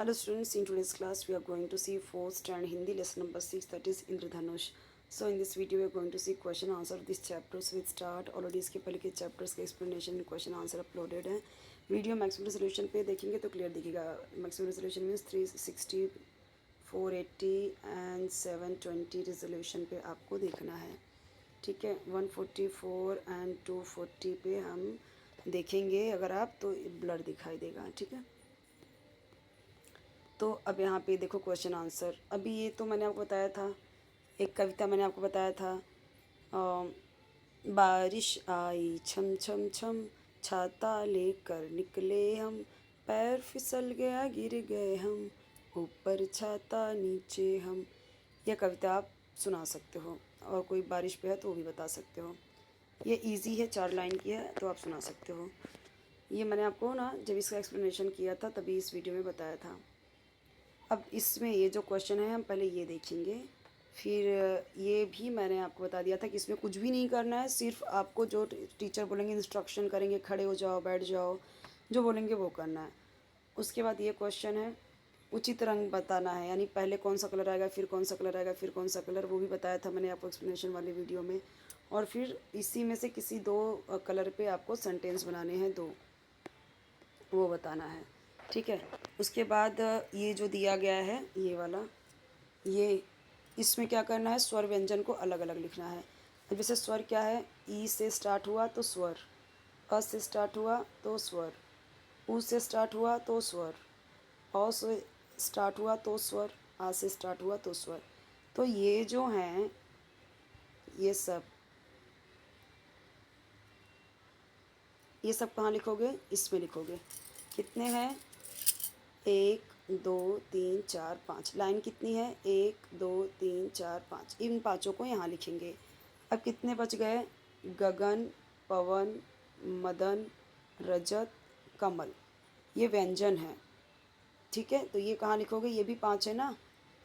Hello students, in today's class we are going to see 4th standard Hindi lesson number 6, that is Indradhanush. So in this video we are going to see question answer of this chapter. So we start already इसके पहले के chapters के explanation question answer uploaded है. Video maximum resolution पे देखेंगे तो clear दिखेगा. Maximum resolution means 360, 480 and 720 resolution पे आपको देखना है. ठीक है, 144 एंड 240 पे हम देखेंगे अगर आप तो ब्लर दिखाई देगा. ठीक है, तो अब यहाँ पे देखो क्वेश्चन आंसर. अभी ये तो मैंने आपको बताया था, एक कविता मैंने आपको बताया था. बारिश आई छम छम छम, छाता लेकर निकले हम, पैर फिसल गया गिर गए हम, ऊपर छाता नीचे हम. यह कविता आप सुना सकते हो, और कोई बारिश पे है तो वो भी बता सकते हो. ये इजी है, 4 लाइन की है तो आप सुना सकते हो. ये मैंने आपको ना जब इसका एक्सप्लेनेशन किया था तभी इस वीडियो में बताया था. अब इसमें ये जो क्वेश्चन है हम पहले ये देखेंगे, फिर ये भी मैंने आपको बता दिया था कि इसमें कुछ भी नहीं करना है, सिर्फ आपको जो टीचर बोलेंगे इंस्ट्रक्शन करेंगे, खड़े हो जाओ बैठ जाओ, जो बोलेंगे वो करना है. उसके बाद ये क्वेश्चन है उचित रंग बताना है, यानी पहले कौन सा कलर आएगा, फिर कौन सा कलर आएगा, फिर कौन सा कलर, वो भी बताया था मैंने आपको एक्सप्लेनेशन वाले वीडियो में. और फिर इसी में से किसी 2 कलर पे आपको सेंटेंस बनाने हैं, 2 वो बताना है. ठीक है, उसके बाद ये जो दिया गया है ये वाला, ये इसमें क्या करना है, स्वर व्यंजन को अलग अलग लिखना है. अब जैसे स्वर क्या है, ई से स्टार्ट हुआ तो स्वर, अ से स्टार्ट हुआ तो स्वर, उ से स्टार्ट हुआ तो स्वर, औ से स्टार्ट हुआ तो स्वर, आ से स्टार्ट हुआ तो स्वर. तो ये जो हैं ये सब कहाँ लिखोगे, इसमें लिखोगे. कितने हैं, 1 2 3 4 5. लाइन कितनी है, 1 2 3 4 5. इन 5 को यहाँ लिखेंगे. अब कितने बच गए, गगन, पवन, मदन, रजत, कमल. ये व्यंजन है. ठीक है, तो ये कहाँ लिखोगे, ये भी 5 है ना,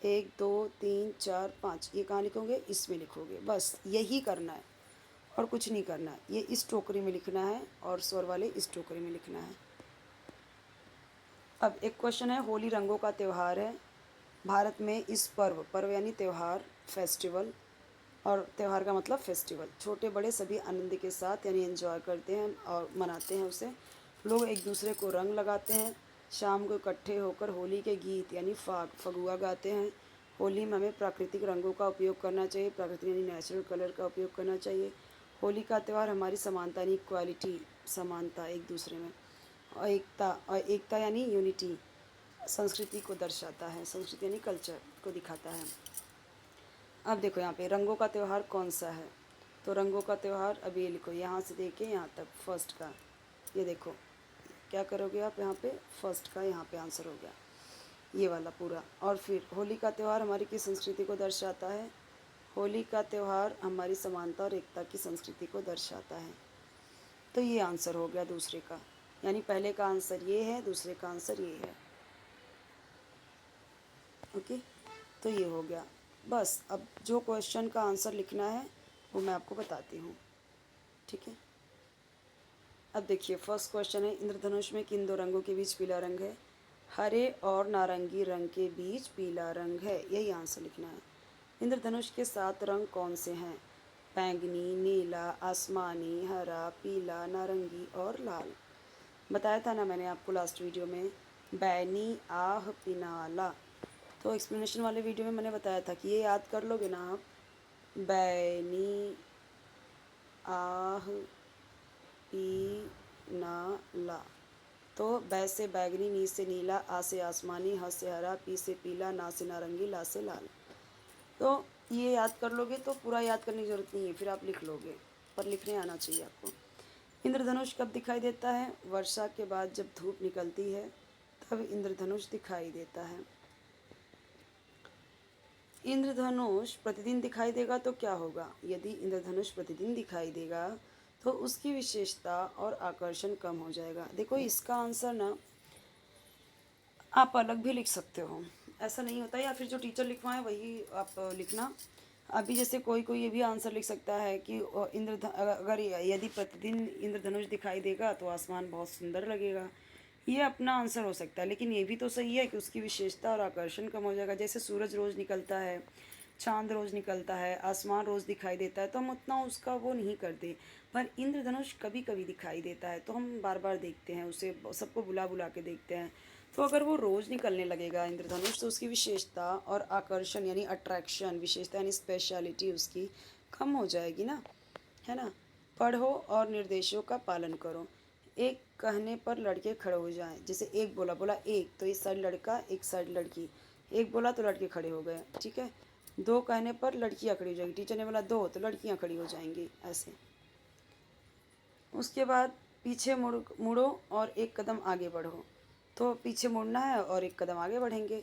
1 2 3 4 5. ये कहाँ लिखोगे, इसमें लिखोगे. बस यही करना है और कुछ नहीं करना है. ये इस टोकरी में लिखना है और स्वर वाले इस टोकरी में लिखना है. अब एक क्वेश्चन है, होली रंगों का त्यौहार है. भारत में इस पर्व यानी त्यौहार, फेस्टिवल, और त्यौहार का मतलब फेस्टिवल, छोटे बड़े सभी आनंद के साथ यानी एंजॉय करते हैं और मनाते हैं उसे. लोग एक दूसरे को रंग लगाते हैं. शाम को इकट्ठे होकर होली के गीत यानी फगुआ गाते हैं. होली में हमें प्राकृतिक रंगों का उपयोग करना चाहिए, प्राकृतिक यानी नेचुरल कलर का उपयोग करना चाहिए. होली का त्यौहार हमारी समानता यानी इक्वालिटी, समानता एक दूसरे में, और एकता यानी यूनिटी, संस्कृति को दर्शाता है, संस्कृति यानी कल्चर को दिखाता है. अब देखो यहाँ पे रंगों का त्यौहार कौन सा है, तो रंगों का त्यौहार अब ये लिखो, यहाँ से देके यहाँ तक फर्स्ट का. ये देखो क्या करोगे आप, यहाँ पे फर्स्ट का यहाँ पे आंसर हो गया ये वाला पूरा. और फिर होली का त्यौहार हमारी किस संस्कृति को दर्शाता है, होली का त्यौहार हमारी समानता और एकता की संस्कृति को दर्शाता है. तो ये आंसर हो गया दूसरे का, यानी पहले का आंसर ये है, दूसरे का आंसर ये है. ओके, तो ये हो गया. बस अब जो क्वेश्चन का आंसर लिखना है वो मैं आपको बताती हूँ. ठीक है, अब देखिए फर्स्ट क्वेश्चन है, इंद्रधनुष में किन 2 रंगों के बीच पीला रंग है. हरे और नारंगी रंग के बीच पीला रंग है, यही आंसर लिखना है. इंद्रधनुष के 7 रंग कौन से हैं, बैंगनी, नीला, आसमानी, हरा, पीला, नारंगी और लाल. बताया था ना मैंने आपको लास्ट वीडियो में, बैनी, आह, पिनाला. तो एक्सप्लेनेशन वाले वीडियो में मैंने बताया था कि ये याद कर लोगे ना आप, बैनी, आह, पी, ना, ला. तो बै से बैगनी, नी से नीला, आ से आसमानी, ह से हरा, पी से पीला, ना से नारंगी, ला से लाल. तो ये याद कर लोगे तो पूरा याद करने की ज़रूरत नहीं है, फिर आप लिख लोगे, पर लिखने आना चाहिए आपको. इंद्रधनुष कब दिखाई देता है, वर्षा के बाद जब धूप निकलती है तब इंद्रधनुष दिखाई देता है. इंद्रधनुष प्रतिदिन दिखाई देगा तो क्या होगा, यदि इंद्रधनुष प्रतिदिन दिखाई देगा तो उसकी विशेषता और आकर्षण कम हो जाएगा. देखो इसका आंसर ना आप अलग भी लिख सकते हो, ऐसा नहीं होता, या फिर जो टीचर लिखवाएं वही आप लिखना. अभी जैसे कोई कोई ये भी आंसर लिख सकता है कि अगर यदि प्रतिदिन इंद्रधनुष दिखाई देगा तो आसमान बहुत सुंदर लगेगा, ये अपना आंसर हो सकता है, लेकिन ये भी तो सही है कि उसकी विशेषता और आकर्षण कम हो जाएगा। जैसे सूरज रोज़ निकलता है, चांद रोज़ निकलता है, आसमान रोज़ दिखाई देता है, तो हम उतना उसका वो नहीं करते। पर इंद्रधनुष कभी कभी दिखाई देता है, तो हम बार बार देखते हैं उसे, सबको बुला बुला के देखते हैं। तो अगर वो रोज़ निकलने लगेगा इंद्रधनुष, तो उसकी विशेषता और आकर्षण यानी अट्रैक्शन, विशेषता यानी स्पेशलिटी उसकी कम हो जाएगी ना, है ना। पढ़ो और निर्देशों का पालन करो। एक कहने पर लड़के खड़े हो जाएं। जैसे एक बोला बोला एक, तो इस साइड लड़का एक साइड लड़की, एक बोला तो लड़के खड़े हो गए, ठीक है। दो कहने पर लड़कियां खड़ी हो जाएंगी, टीचर ने बोला दो तो लड़कियां खड़ी हो जाएंगी, ऐसे। उसके बाद पीछे मुड़ो और एक कदम आगे बढ़ो। तो पीछे मुड़ना है और एक कदम आगे बढ़ेंगे।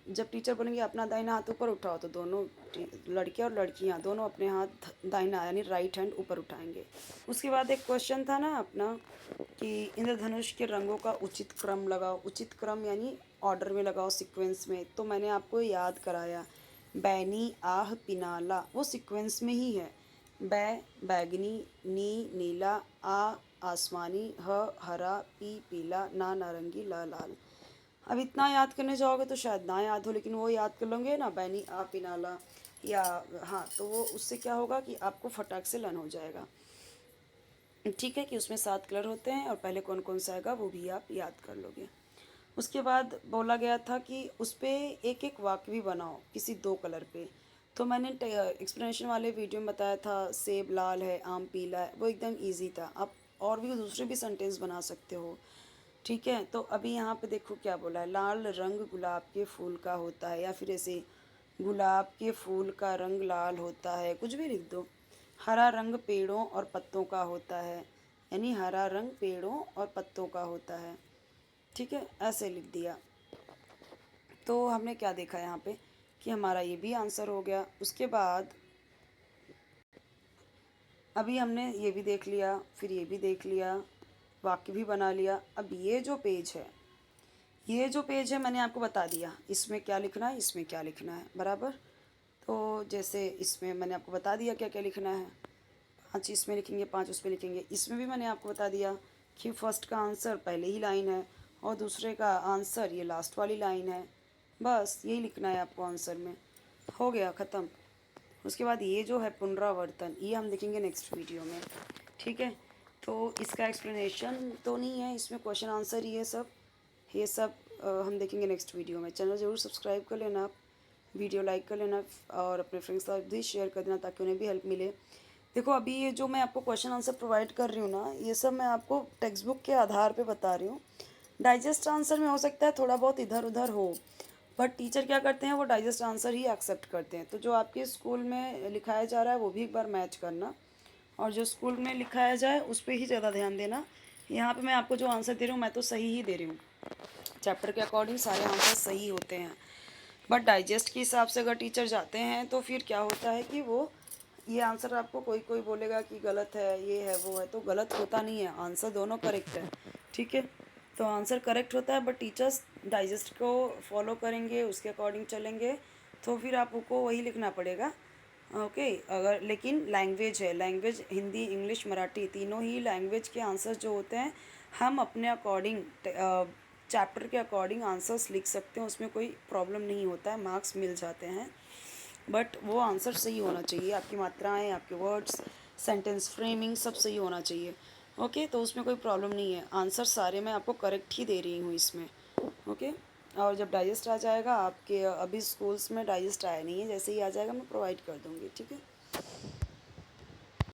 जब टीचर बोलेंगे अपना दाहिना हाथ ऊपर उठाओ, तो दोनों लड़के और लड़कियां दोनों अपने हाथ दाहिना यानी राइट हैंड ऊपर उठाएंगे। उसके बाद एक क्वेश्चन था ना अपना कि इंद्रधनुष के रंगों का उचित क्रम लगाओ। उचित क्रम यानी ऑर्डर में लगाओ, सीक्वेंस में। तो मैंने आपको याद कराया, बैनी आह पिनाला वो सीक्वेंस में ही है। बै बैगनी, नी नीला, आ आसमानी, ह हरा, पी पीला, ना नारंगी, ला लाल। अब इतना याद करने जाओगे तो शायद ना याद हो, लेकिन वो याद कर लोगे ना, बैनी आ पिनाला, या हाँ, तो वो उससे क्या होगा कि आपको फटाक से लर्न हो जाएगा। ठीक है कि उसमें 7 कलर होते हैं और पहले कौन कौन सा आएगा वो भी आप याद कर लोगे। उसके बाद बोला गया था कि उस पर एक एक वाक्य भी बनाओ किसी 2 कलर पे। तो मैंने एक्सप्लेनेशन वाले वीडियो में बताया था, सेब लाल है, आम पीला है, वो एकदम इजी था। आप और भी दूसरे भी सेंटेंस बना सकते हो, ठीक है। तो अभी यहाँ पे देखो क्या बोला है, लाल रंग गुलाब के फूल का होता है, या फिर ऐसे गुलाब के फूल का रंग लाल होता है, कुछ भी लिख दो। हरा रंग पेड़ों और पत्तों का होता है, यानी हरा रंग पेड़ों और पत्तों का होता है, ठीक है, ऐसे लिख दिया। तो हमने क्या देखा यहाँ पे कि हमारा ये भी आंसर हो गया। उसके बाद अभी हमने ये भी देख लिया, फिर ये भी देख लिया, वाक्य भी बना लिया। अब ये जो पेज है, ये जो पेज है मैंने आपको बता दिया इसमें क्या लिखना है, इसमें क्या लिखना है, बराबर। तो जैसे इसमें मैंने आपको बता दिया क्या क्या लिखना है, 5 इसमें लिखेंगे, 5 उसमें लिखेंगे। इसमें भी मैंने आपको बता दिया कि फर्स्ट का आंसर पहले ही लाइन है और दूसरे का आंसर ये लास्ट वाली लाइन है। बस यही लिखना है आपको आंसर में, हो गया ख़त्म। उसके बाद ये जो है पुनरावर्तन, ये हम देखेंगे नेक्स्ट वीडियो में, ठीक है। तो इसका एक्सप्लेनेशन तो नहीं है, इसमें क्वेश्चन आंसर ही है सब, ये सब हम देखेंगे नेक्स्ट वीडियो में। चैनल ज़रूर सब्सक्राइब कर लेना आप, वीडियो लाइक कर लेना और अपने फ्रेंड्स के साथ भी शेयर कर देना ताकि उन्हें भी हेल्प मिले। देखो अभी ये जो मैं आपको क्वेश्चन आंसर प्रोवाइड कर रही हूँ ना, ये सब मैं आपको टेक्स्ट बुक के आधार पे बता रही हूँ। डाइजेस्ट आंसर में हो सकता है थोड़ा बहुत इधर उधर हो, बट टीचर क्या करते हैं, वो डाइजेस्ट आंसर ही एक्सेप्ट करते हैं। तो जो आपके स्कूल में लिखाया जा रहा है वो भी एक बार मैच करना, और जो स्कूल में लिखाया जाए उस पर ही ज़्यादा ध्यान देना। यहाँ पे मैं आपको जो आंसर दे रही हूँ मैं तो सही ही दे रही हूँ, चैप्टर के अकॉर्डिंग सारे आंसर सही होते हैं। बट डाइजेस्ट के हिसाब से अगर टीचर जाते हैं तो फिर क्या होता है कि वो ये आंसर आपको कोई कोई बोलेगा कि गलत है, ये है वो है, तो गलत होता नहीं है, आंसर दोनों करेक्ट है, ठीक है। तो आंसर करेक्ट होता है, बट टीचर्स डाइजेस्ट को फॉलो करेंगे, उसके अकॉर्डिंग चलेंगे, तो फिर आपको वही लिखना पड़ेगा, ओके। अगर लेकिन लैंग्वेज है, लैंग्वेज हिंदी इंग्लिश मराठी तीनों ही लैंग्वेज के आंसर जो होते हैं हम अपने अकॉर्डिंग चैप्टर के अकॉर्डिंग आंसर्स लिख सकते हैं, उसमें कोई प्रॉब्लम नहीं होता है, मार्क्स मिल जाते हैं। बट वो आंसर सही होना चाहिए, आपकी मात्राएं, आपके वर्ड्स, सेंटेंस फ्रेमिंग सब सही होना चाहिए, ओके। तो उसमें कोई प्रॉब्लम नहीं है, आंसर सारे मैं आपको करेक्ट ही दे रही हूँ इसमें, ओके। और जब डाइजेस्ट आ जाएगा आपके, अभी स्कूल्स में डाइजेस्ट आया नहीं है, जैसे ही आ जाएगा मैं प्रोवाइड कर दूँगी, ठीक है।